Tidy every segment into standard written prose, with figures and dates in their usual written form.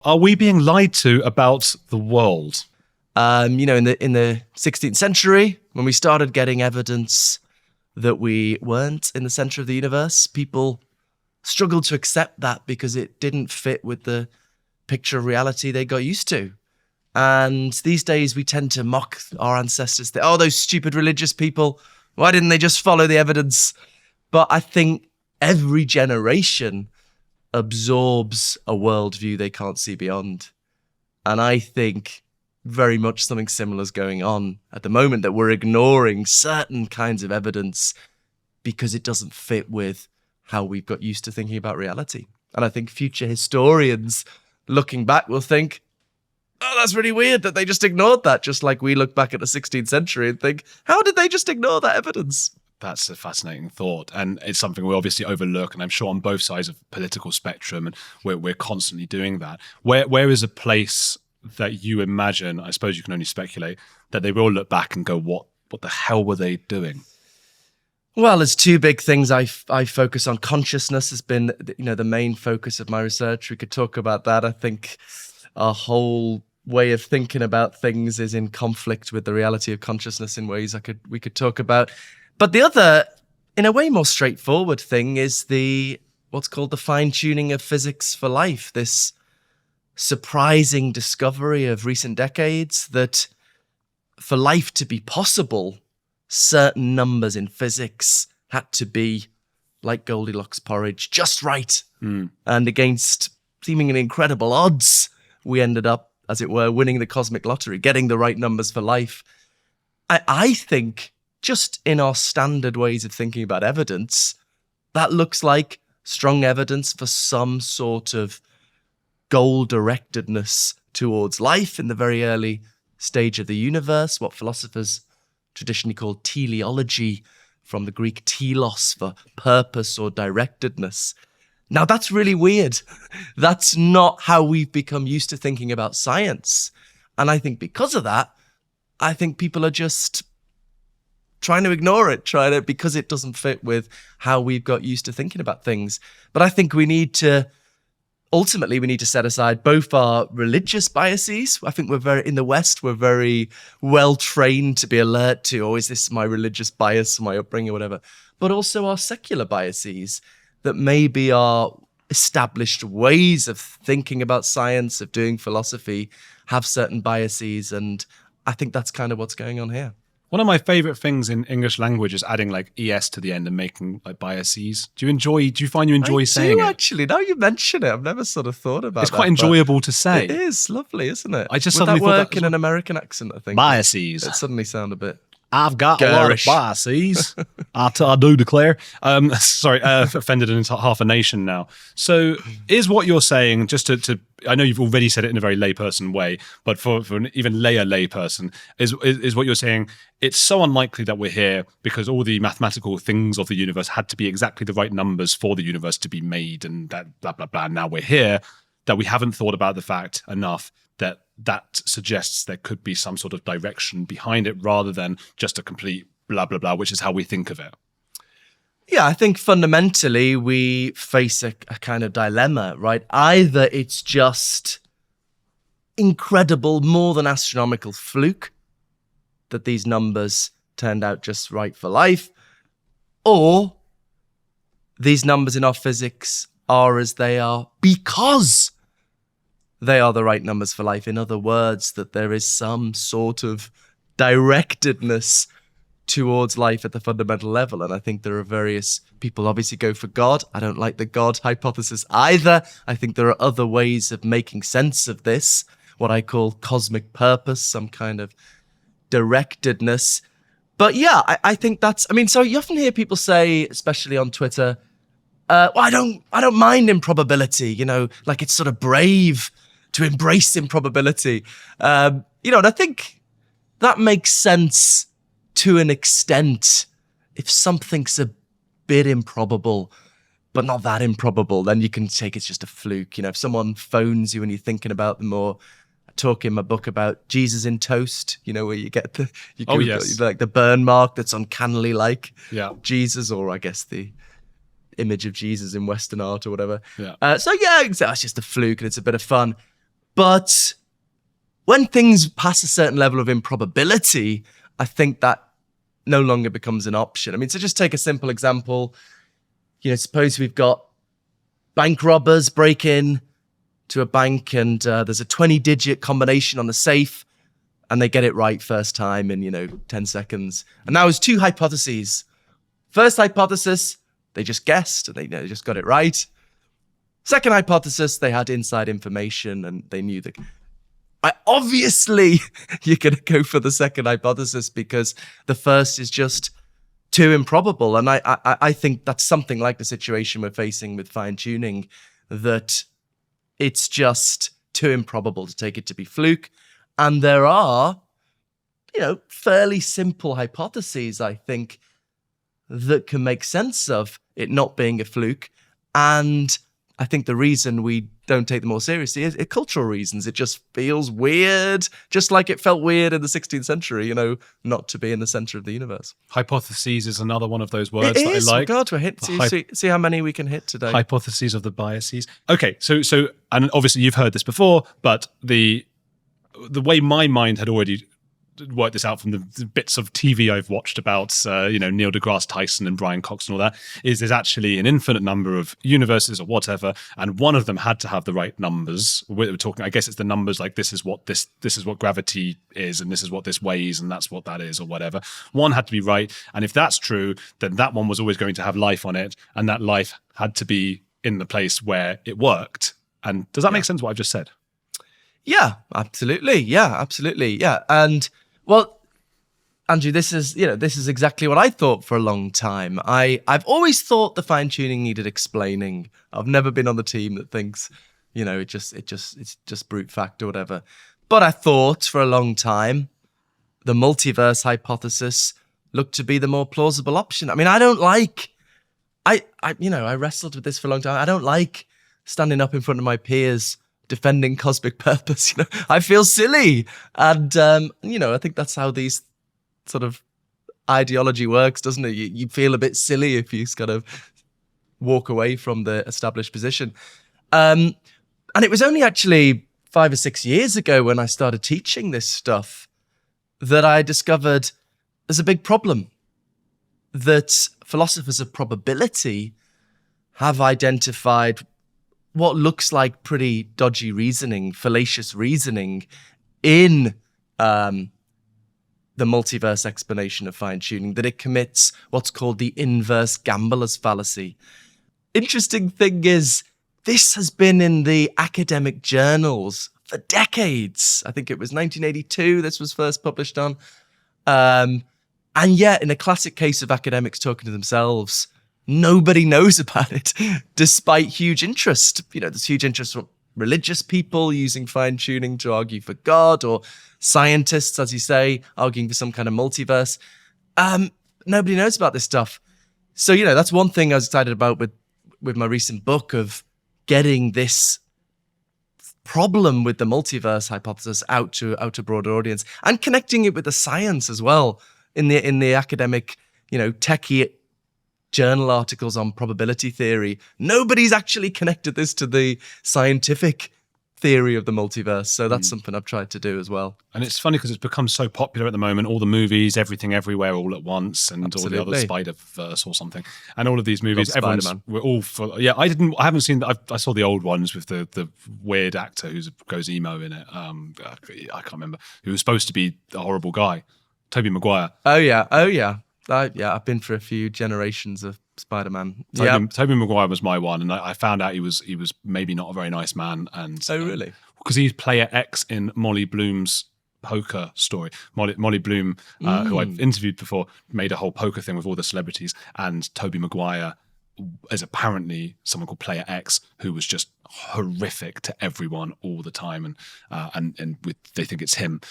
Are we being lied to about the world? In the 16th century, when we started getting evidence that we weren't in the center of the universe, people struggled to accept that because it didn't fit with the picture of reality they got used to. And these days we tend to mock our ancestors. Those stupid religious people. Why didn't they just follow the evidence? But I think every generation absorbs a worldview they can't see beyond. And I think very much something similar is going on at the moment, that we're ignoring certain kinds of evidence because it doesn't fit with how we've got used to thinking about reality. And I think future historians looking back will think, oh, that's really weird that they just ignored that, just like we look back at the 16th century and think, how did they just ignore that evidence? That's a fascinating thought, and it's something we obviously overlook, and I'm sure on both sides of the political spectrum, and we're constantly doing that. Where is a place that you imagine, I suppose you can only speculate, that they will look back and go, what the hell were they doing? Well, there's two big things I focus on. Consciousness has been, the main focus of my research. We could talk about that. I think our whole way of thinking about things is in conflict with the reality of consciousness in ways we could talk about. But the other, in a way more straightforward thing, is what's called the fine-tuning of physics for life, this surprising discovery of recent decades that for life to be possible, certain numbers in physics had to be like Goldilocks porridge, just right. And against seemingly incredible odds, we ended up, as it were, winning the cosmic lottery, getting the right numbers for life. I think just in our standard ways of thinking about evidence, that looks like strong evidence for some sort of goal-directedness towards life in the very early stage of the universe, what philosophers traditionally call teleology, from the Greek telos, for purpose or directedness. Now, that's really weird. That's not how we've become used to thinking about science. And I think because of that, I think people are just trying to ignore it, because it doesn't fit with how we've got used to thinking about things. But I think we need to set aside both our religious biases. I think in the West, we're very well trained to be alert to, is this my religious bias, my upbringing, or whatever, but also our secular biases that maybe our established ways of thinking about science, of doing philosophy, have certain biases. And I think that's kind of what's going on here. One of my favorite things in English language is adding like es to the end and making like biases. Do you find you enjoy saying it? Actually, now you mention it, I've never sort of thought about it. It's quite enjoyable to say. It is lovely, isn't it? I just Would suddenly that thought work that in an American accent, I think? Biases. It suddenly sound a bit I've got garish. a lot of biases. I do declare. Offended half a nation now. So is what you're saying, just to I know you've already said it in a very layperson way, but for an even lay person, is what you're saying, it's so unlikely that we're here because all the mathematical things of the universe had to be exactly the right numbers for the universe to be made, and that blah, blah, blah. Now we're here, that we haven't thought about the fact enough that suggests there could be some sort of direction behind it rather than just a complete blah, blah, blah, which is how we think of it. Yeah, I think fundamentally we face a kind of dilemma, right? Either it's just incredible, more than astronomical fluke that these numbers turned out just right for life, or these numbers in our physics are as they are because they are the right numbers for life. In other words, that there is some sort of directedness towards life at the fundamental level. And I think there are various people obviously go for God. I don't like the God hypothesis either. I think there are other ways of making sense of this, what I call cosmic purpose, some kind of directedness. But yeah, I think so you often hear people say, especially on Twitter, I don't mind improbability, like it's sort of brave to embrace improbability. And I think that makes sense to an extent. If something's a bit improbable, but not that improbable, then you can take it's just a fluke. If someone phones you and you're thinking about them, or I talk in my book about Jesus in toast, where you get like the burn mark that's uncannily like Jesus, or I guess the image of Jesus in Western art or whatever. Yeah. It's just a fluke and it's a bit of fun. But when things pass a certain level of improbability, I think that no longer becomes an option. I mean, so just take a simple example. Suppose we've got bank robbers break in to a bank and there's a 20-digit combination on the safe and they get it right first time in, 10 seconds. And now there's two hypotheses. First hypothesis, they just guessed and they just got it right. Second hypothesis, they had inside information and they knew that. Obviously, you're going to go for the second hypothesis because the first is just too improbable. And I think that's something like the situation we're facing with fine-tuning, that it's just too improbable to take it to be fluke. And there are, fairly simple hypotheses, I think, that can make sense of it not being a fluke. And I think the reason we don't take them more seriously is cultural reasons. It just feels weird, just like it felt weird in the 16th century, not to be in the center of the universe. Hypotheses is another one of those words that I like. Oh God, we're hit. See how many we can hit today. Hypotheses of the biases. Okay, so, and obviously you've heard this before, but the way my mind had already worked this out from the bits of TV I've watched about, Neil deGrasse Tyson and Brian Cox and all that, is there's actually an infinite number of universes or whatever, and one of them had to have the right numbers. We're talking, I guess it's the numbers like this is what gravity is, and this is what this weighs, and that's what that is, or whatever. One had to be right, and if that's true, then that one was always going to have life on it, and that life had to be in the place where it worked. And does that make sense what I've just said? Yeah, absolutely. Yeah. And well, Andrew, this is exactly what I thought for a long time. I've always thought the fine-tuning needed explaining. I've never been on the team that thinks, it's just brute fact or whatever. But I thought for a long time the multiverse hypothesis looked to be the more plausible option. I mean, I don't like I wrestled with this for a long time. I don't like standing up in front of my peers defending cosmic purpose. I feel silly. And, I think that's how these sort of ideology works, doesn't it? You feel a bit silly if you kind of walk away from the established position. And it was only actually 5 or 6 years ago when I started teaching this stuff that I discovered there's a big problem, that philosophers of probability have identified what looks like pretty dodgy reasoning, fallacious reasoning in the multiverse explanation of fine-tuning, that it commits what's called the inverse gambler's fallacy. Interesting thing is, this has been in the academic journals for decades. I think it was 1982 this was first published on. And yet, in a classic case of academics talking to themselves, nobody knows about it, despite huge interest. There's huge interest from religious people using fine-tuning to argue for God, or scientists, as you say, arguing for some kind of multiverse. Nobody knows about this stuff. So, that's one thing I was excited about with my recent book, of getting this problem with the multiverse hypothesis out to a broader audience, and connecting it with the science as well in the academic, techie journal articles on probability theory. Nobody's actually connected this to the scientific theory of the multiverse. So that's something I've tried to do as well. And it's funny because it's become so popular at the moment, all the movies, Everything Everywhere All at Once, and Absolutely. all the other Spider-Verse or something. And all of these movies, Spider-Man. we're all for, yeah, I haven't seen, I saw the old ones with the weird actor who goes emo in it. I can't remember, who was supposed to be a horrible guy. Tobey Maguire. Oh yeah. I've been for a few generations of Spider-Man. Tobey Maguire was my one, and I found out he was maybe not a very nice man. And oh really? Because he's player X in Molly Bloom's poker story. Molly Bloom, who I've interviewed before, made a whole poker thing with all the celebrities, and Tobey Maguire is apparently someone called Player X, who was just horrific to everyone all the time, and they think it's him.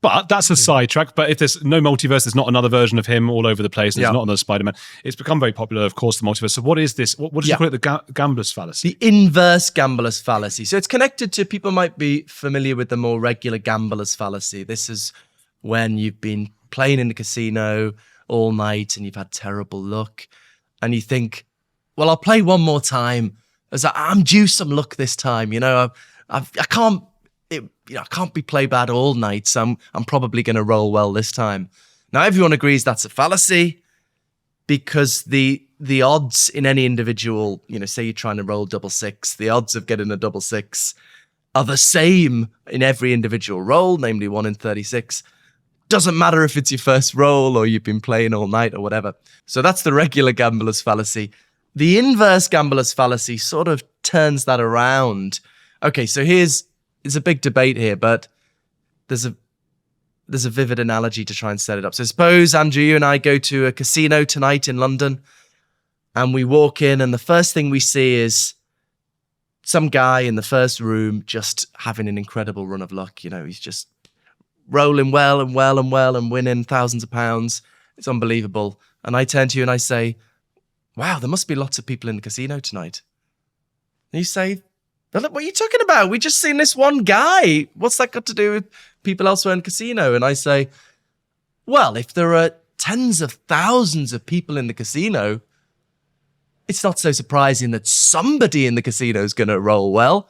But that's a sidetrack. But if there's no multiverse, there's not another version of him all over the place. There's not another Spider-Man. It's become very popular, of course, the multiverse. So what is this? What did you call it? The gambler's fallacy? The inverse gambler's fallacy. So it's connected to, people might be familiar with the more regular gambler's fallacy. This is when you've been playing in the casino all night and you've had terrible luck. And you think, well, I'll play one more time, as I'm due some luck this time. I can't. I can't be play bad all night, so I'm probably going to roll well this time. Now everyone agrees that's a fallacy because the odds in any individual, say you're trying to roll 6, the odds of getting a 6 are the same in every individual roll, namely 1 in 36. Doesn't matter if it's your first roll or you've been playing all night or whatever. So that's the regular gambler's fallacy. The inverse gambler's fallacy sort of turns that around. Okay, so it's a big debate here, but there's a vivid analogy to try and set it up. So suppose, Andrew, you and I go to a casino tonight in London, and we walk in, and the first thing we see is some guy in the first room just having an incredible run of luck. He's just rolling well and winning thousands of pounds. It's unbelievable. And I turn to you and I say, wow, there must be lots of people in the casino tonight. And you say, what are you talking about? We just seen this one guy. What's that got to do with people elsewhere in the casino? And I say, well, if there are tens of thousands of people in the casino, it's not so surprising that somebody in the casino is going to roll well.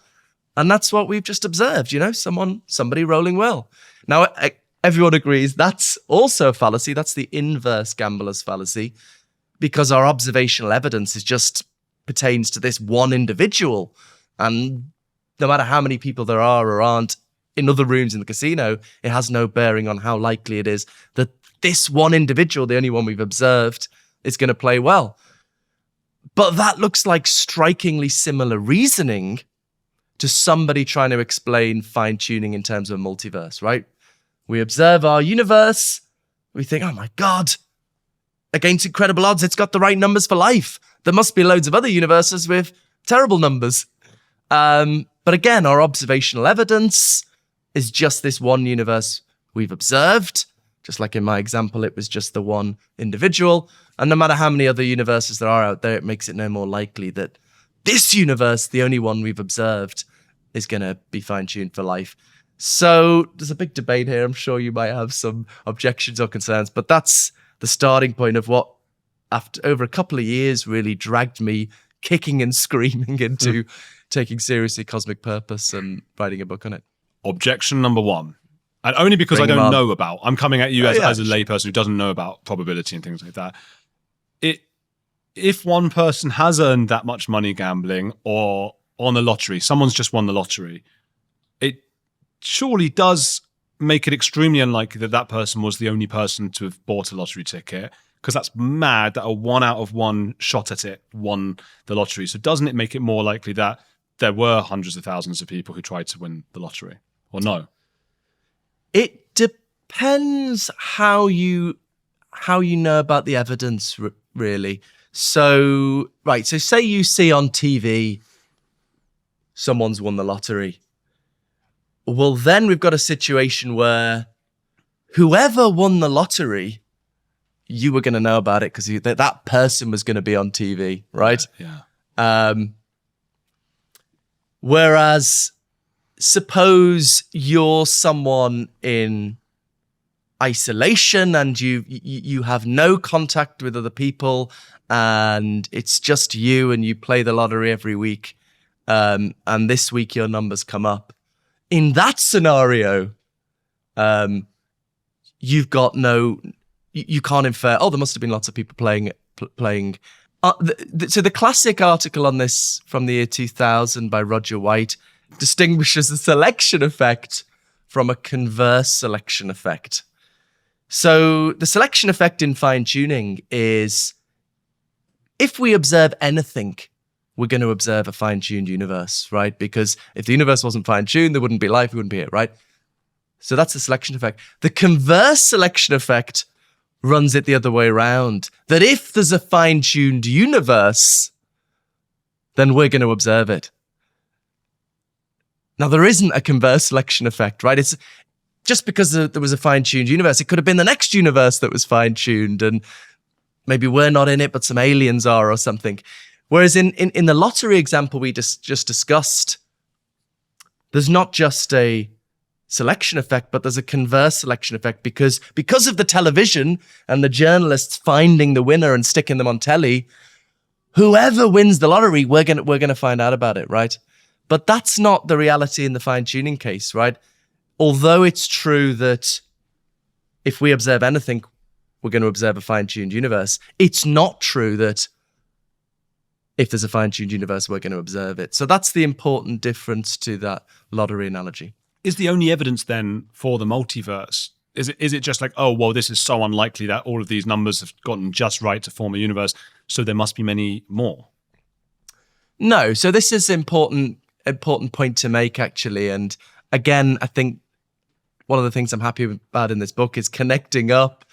And that's what we've just observed, somebody rolling well. Now, everyone agrees that's also a fallacy. That's the inverse gambler's fallacy, because our observational evidence pertains to this one individual. And no matter how many people there are or aren't in other rooms in the casino, it has no bearing on how likely it is that this one individual, the only one we've observed, is going to play well. But that looks like strikingly similar reasoning to somebody trying to explain fine-tuning in terms of a multiverse, right? We observe our universe, we think, oh my God, against incredible odds, it's got the right numbers for life. There must be loads of other universes with terrible numbers. But again, our observational evidence is just this one universe we've observed. Just like in my example, it was just the one individual. And no matter how many other universes there are out there, it makes it no more likely that this universe, the only one we've observed, is going to be fine-tuned for life. So there's a big debate here. I'm sure you might have some objections or concerns, but that's the starting point of what, after over a couple of years, really dragged me kicking and screaming into taking seriously cosmic purpose and writing a book on it. Objection number 1. And only because I don't know about, I'm coming at you as a layperson who doesn't know about probability and things like that. If one person has earned that much money gambling or on a lottery, someone's just won the lottery, it surely does make it extremely unlikely that that person was the only person to have bought a lottery ticket, because that's mad that a 1 out of 1 shot at it won the lottery. So doesn't it make it more likely that there were hundreds of thousands of people who tried to win the lottery, or no? It depends how you know about the evidence, really. So, right, so say you see on TV someone's won the lottery. Well, then we've got a situation where whoever won the lottery, you were going to know about it because that person was going to be on TV, right? Yeah. Whereas, suppose you're someone in isolation and you have no contact with other people, and it's just you, and you play the lottery every week, and this week your numbers come up. In that scenario, you've got you can't infer, oh, there must have been lots of people playing. So the classic article on this from the year 2000 by Roger White distinguishes the selection effect from a converse selection effect. So the selection effect in fine-tuning is, if we observe anything, we're going to observe a fine-tuned universe, right? Because if the universe wasn't fine-tuned, there wouldn't be life, we wouldn't be here, right? So that's the selection effect. The converse selection effect runs it the other way around, that if there's a fine-tuned universe, then we're going to observe it. Now, there isn't a converse selection effect, right? It's just because there was a fine-tuned universe, it could have been the next universe that was fine-tuned, and maybe we're not in it, but some aliens are or something. Whereas in the lottery example we just discussed, there's not just a selection effect, but there's a converse selection effect because of the television and the journalists finding the winner and sticking them on telly. Whoever wins the lottery, we're gonna find out about it, right? But that's not the reality in the fine-tuning case, right? Although it's true that if we observe anything, we're going to observe a fine-tuned universe, it's not true that if there's a fine-tuned universe, we're going to observe it. So that's the important difference to that lottery analogy. Is the only evidence then for the multiverse, is it just like, oh, well, this is so unlikely that all of these numbers have gotten just right to form a universe, so there must be many more? No. So this is important point to make, actually. And again, I think one of the things I'm happy about in this book is connecting up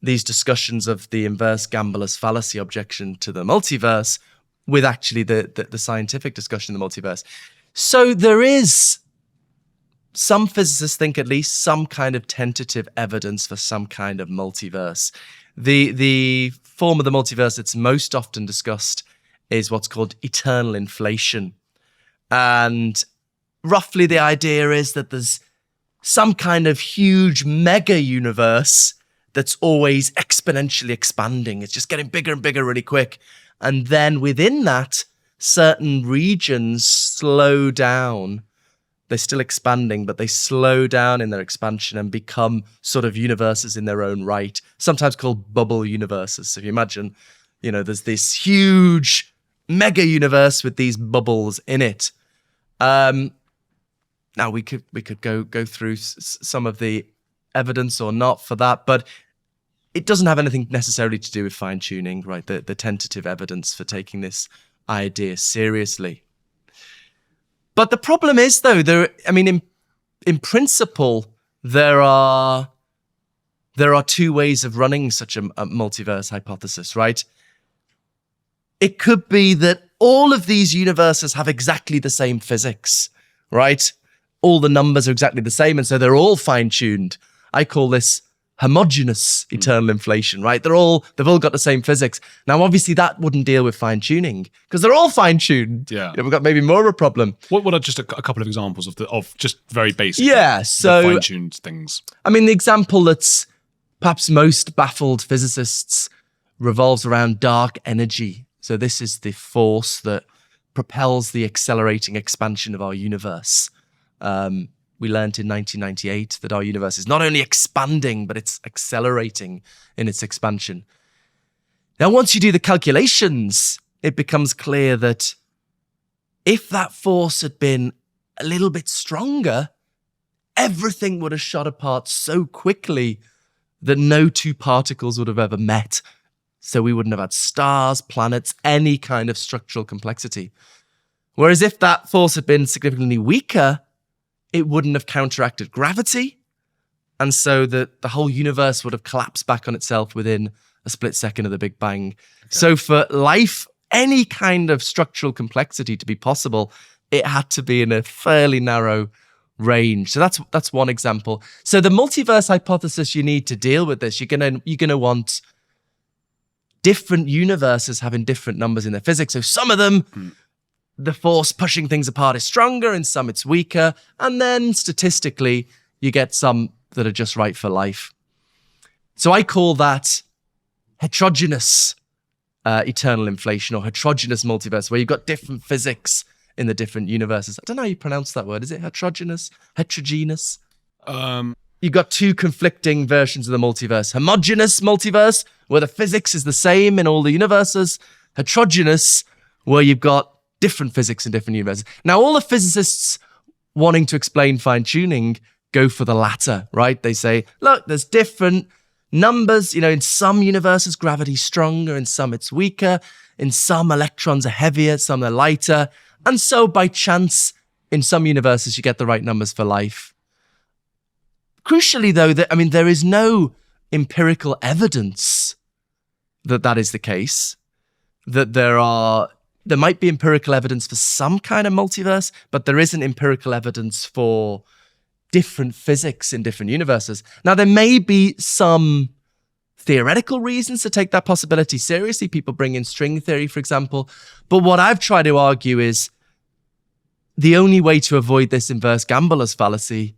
these discussions of the inverse gambler's fallacy objection to the multiverse with actually the scientific discussion of the multiverse. So there is, some physicists think, at least some kind of tentative evidence for some kind of multiverse. The form of the multiverse that's most often discussed is what's called eternal inflation. And roughly the idea is that there's some kind of huge mega universe that's always exponentially expanding. It's just getting bigger and bigger really quick. And then within that, certain regions slow down. They're still expanding, but they slow down in their expansion and become sort of universes in their own right, sometimes called bubble universes. So if you imagine, there's this huge mega universe with these bubbles in it. Now we could go through some of the evidence or not for that, but it doesn't have anything necessarily to do with fine-tuning, right? The tentative evidence for taking this idea seriously. But the problem is, though, in principle, there are two ways of running such a multiverse hypothesis, right? It could be that all of these universes have exactly the same physics, right? All the numbers are exactly the same, and so they're all fine-tuned. I call this homogeneous eternal inflation, right? They've all got the same physics. Now, obviously, that wouldn't deal with fine-tuning because they're all fine-tuned. Yeah, we've got maybe more of a problem. What are just a couple of examples of just very basic? Yeah, so fine-tuned things. The example that's perhaps most baffled physicists revolves around dark energy. So this is the force that propels the accelerating expansion of our universe. We learned in 1998 that our universe is not only expanding, but it's accelerating in its expansion. Now, once you do the calculations, it becomes clear that if that force had been a little bit stronger, everything would have shot apart so quickly that no two particles would have ever met. So we wouldn't have had stars, planets, any kind of structural complexity. Whereas if that force had been significantly weaker, it wouldn't have counteracted gravity. And so the whole universe would have collapsed back on itself within a split second of the Big Bang. Okay. So for life, any kind of structural complexity to be possible, it had to be in a fairly narrow range. So that's one example. So the multiverse hypothesis, you need to deal with this. You're gonna want different universes having different numbers in their physics. So some of them, the force pushing things apart is stronger, and some it's weaker. And then statistically, you get some that are just right for life. So I call that heterogeneous eternal inflation, or heterogeneous multiverse, where you've got different physics in the different universes. I don't know how you pronounce that word. Is it heterogeneous? Heterogeneous? You've got two conflicting versions of the multiverse. Homogeneous multiverse, where the physics is the same in all the universes. Heterogeneous, where you've got different physics in different universes. Now, all the physicists wanting to explain fine-tuning go for the latter, right? They say, look, there's different numbers. In some universes, gravity's stronger, in some it's weaker. In some, electrons are heavier, some are lighter. And so by chance, in some universes, you get the right numbers for life. Crucially, though, there is no empirical evidence that that is the case, that there might be empirical evidence for some kind of multiverse, but there isn't empirical evidence for different physics in different universes. Now, there may be some theoretical reasons to take that possibility seriously. People bring in string theory, for example. But what I've tried to argue is the only way to avoid this inverse gambler's fallacy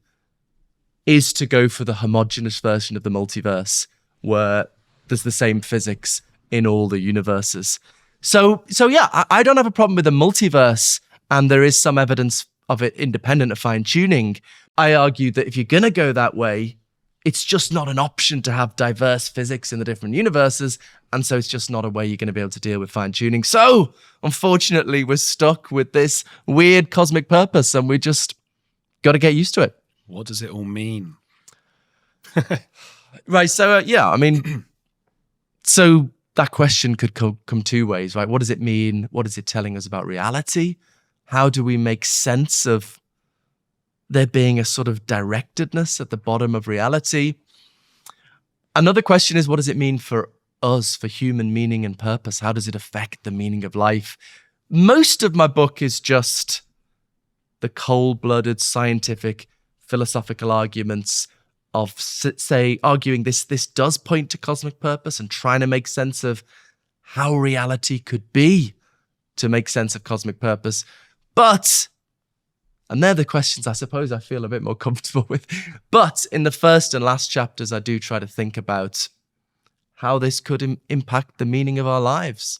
is to go for the homogeneous version of the multiverse, where there's the same physics in all the universes. So yeah, I don't have a problem with the multiverse And there is some evidence of it independent of fine-tuning. I argue that if you're going to go that way, it's just not an option to have diverse physics in the different universes. And so it's just not a way you're going to be able to deal with fine-tuning. So, unfortunately, we're stuck with this weird cosmic purpose, and we just got to get used to it. What does it all mean? Right. So, I mean, so that question could come two ways, right? What does it mean? What is it telling us about reality? How do we make sense of there being a sort of directedness at the bottom of reality? Another question is, what does it mean for us, for human meaning and purpose? How does it affect the meaning of life? Most of my book is just the cold-blooded scientific philosophical arguments of, say, arguing this does point to cosmic purpose and trying to make sense of how reality could be to make sense of cosmic purpose. But, and they're the questions I suppose I feel a bit more comfortable with, but in the first and last chapters, I do try to think about how this could impact the meaning of our lives.